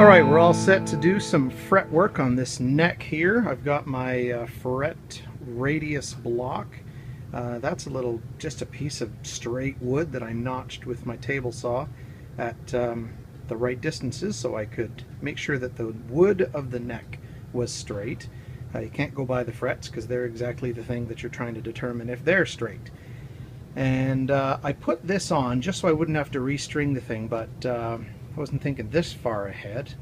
Alright, we're all set to do some fret work on this neck here. I've got my fret radius block. That's just a piece of straight wood that I notched with my table saw at the right distances so I could make sure that the wood of the neck was straight. You can't go by the frets because they're exactly the thing that you're trying to determine if they're straight. And I put this on just so I wouldn't have to restring the thing, but I wasn't thinking this far ahead.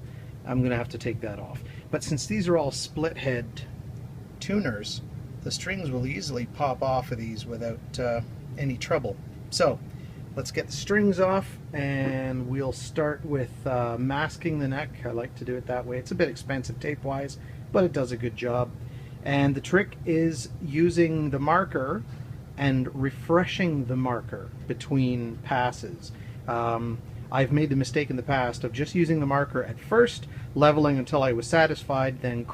I'm going to have to take that off. But since these are all split head tuners, the strings will easily pop off of these without any trouble. So let's get the strings off and we'll start with masking the neck. I like to do it that way. It's a bit expensive tape wise, but it does a good job. And the trick is using the marker and refreshing the marker between passes. I've made the mistake in the past of just using the marker at first, leveling until I was satisfied, then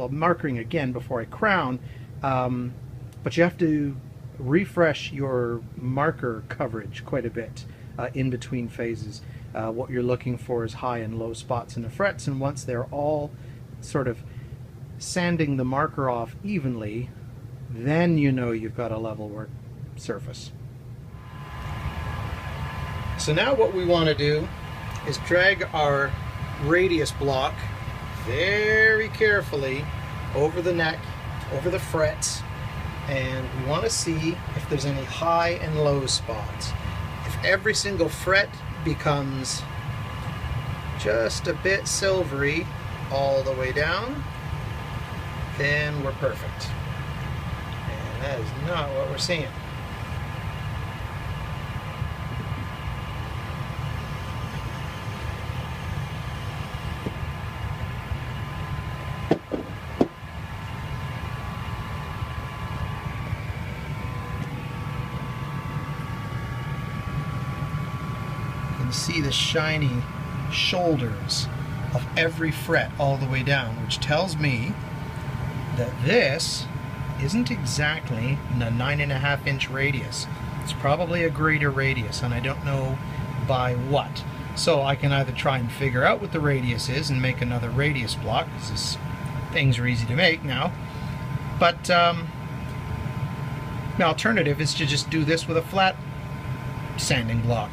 marking again before I crown. But you have to refresh your marker coverage quite a bit in between phases. What you're looking for is high and low spots in the frets, and once they're all sort of sanding the marker off evenly, then you know you've got a level work surface. So now what we want to do is drag our radius block very carefully over the neck, over the frets, and we want to see if there's any high and low spots. If every single fret becomes just a bit silvery all the way down, then we're perfect. And that is not what we're seeing. See the shiny shoulders of every fret all the way down, which tells me that this isn't exactly a 9.5 inch radius. It's probably a greater radius, and I don't know by what. So I can either try and figure out what the radius is and make another radius block, because things are easy to make now. But the alternative is to just do this with a flat sanding block.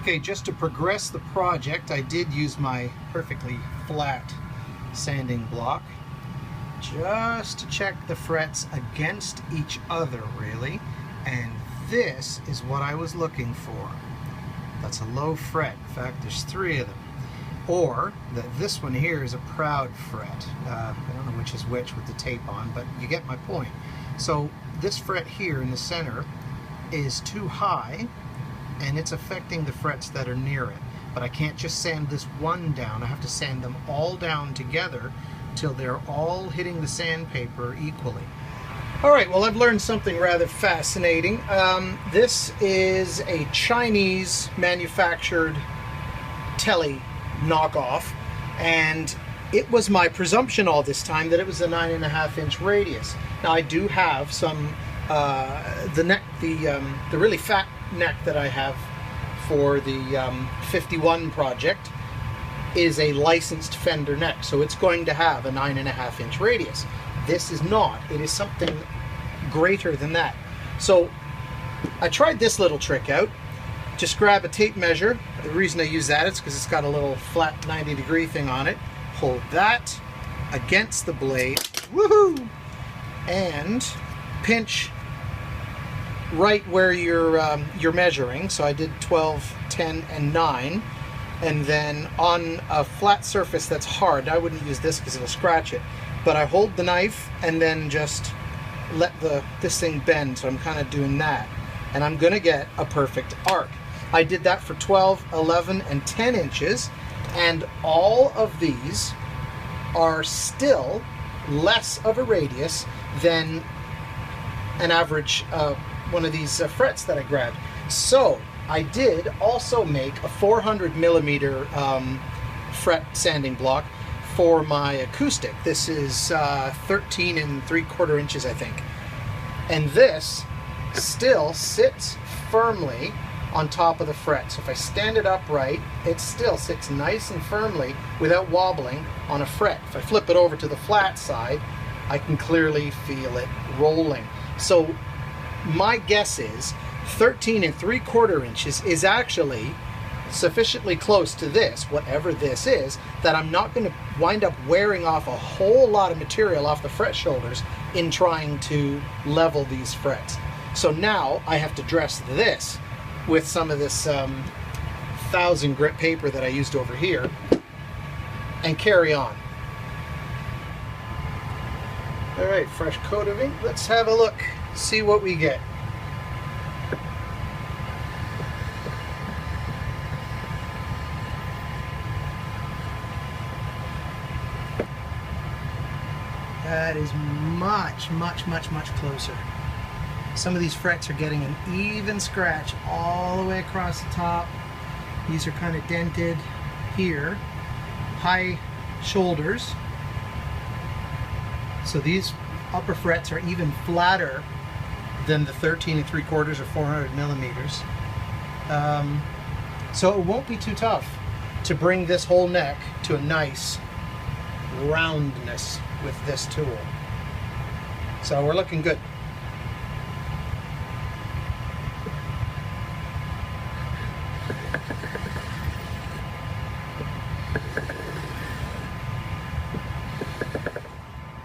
Okay, just to progress the project, I did use my perfectly flat sanding block just to check the frets against each other, really. And this is what I was looking for. That's a low fret. In fact, there's 3 of them. Or that this one here is a proud fret. I don't know which is which with the tape on, but you get my point. So this fret here in the center is too high, and it's affecting the frets that are near it. But I can't just sand this one down. I have to sand them all down together till they're all hitting the sandpaper equally. Alright, well, I've learned something rather fascinating. This is a Chinese manufactured Tele knockoff, and it was my presumption all this time that it was a 9.5 inch radius. Now I do have some the really fat neck that I have for the 51 project is a licensed fender neck, so it's going to have a 9.5 inch radius. This is not. It is something greater than that. So I tried this little trick out. Just grab a tape measure. The reason I use that is because it's got a little flat 90-degree thing on it. Hold that against the blade, woohoo, and pinch right where you're measuring. So I did 12, 10, and 9, and then on a flat surface that's hard, I wouldn't use this because it'll scratch it, but I hold the knife and then just let this thing bend. So I'm kind of doing that, and I'm gonna get a perfect arc. I did that for 12, 11, and 10 inches, and all of these are still less of a radius than an average one of these frets that I grabbed. So I did also make a 400 millimeter fret sanding block for my acoustic. This is 13 3/4 inches, I think. And this still sits firmly on top of the fret. So if I stand it upright, it still sits nice and firmly without wobbling on a fret. If I flip it over to the flat side, I can clearly feel it rolling. So my guess is 13 3/4 inches is actually sufficiently close to this, whatever this is, that I'm not going to wind up wearing off a whole lot of material off the fret shoulders in trying to level these frets. So now I have to dress this with some of this 1000 grit paper that I used over here and carry on. All right, fresh coat of ink. Let's have a look, see what we get. That is much, much, much, much closer. Some of these frets are getting an even scratch all the way across the top. These are kind of dented here. High shoulders. So these upper frets are even flatter than the 13 3/4 or 400 millimeters. So it won't be too tough to bring this whole neck to a nice roundness with this tool. So we're looking good.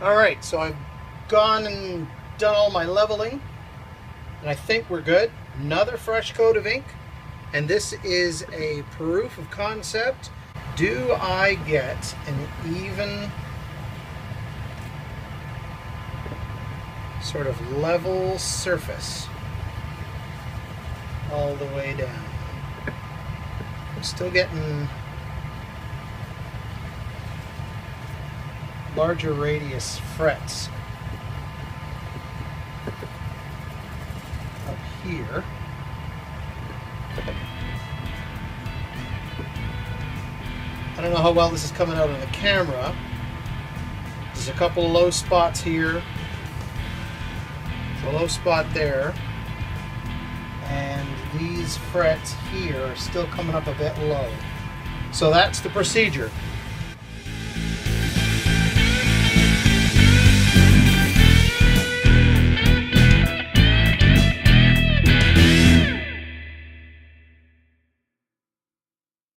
All right, so I've gone and done all my leveling, and I think we're good. Another fresh coat of ink, and this is a proof of concept. Do I get an even sort of level surface all the way down? I'm still getting larger radius frets up here. I don't know how well this is coming out on the camera. There's a couple of low spots here. There's a low spot there. And these frets here are still coming up a bit low. So that's the procedure.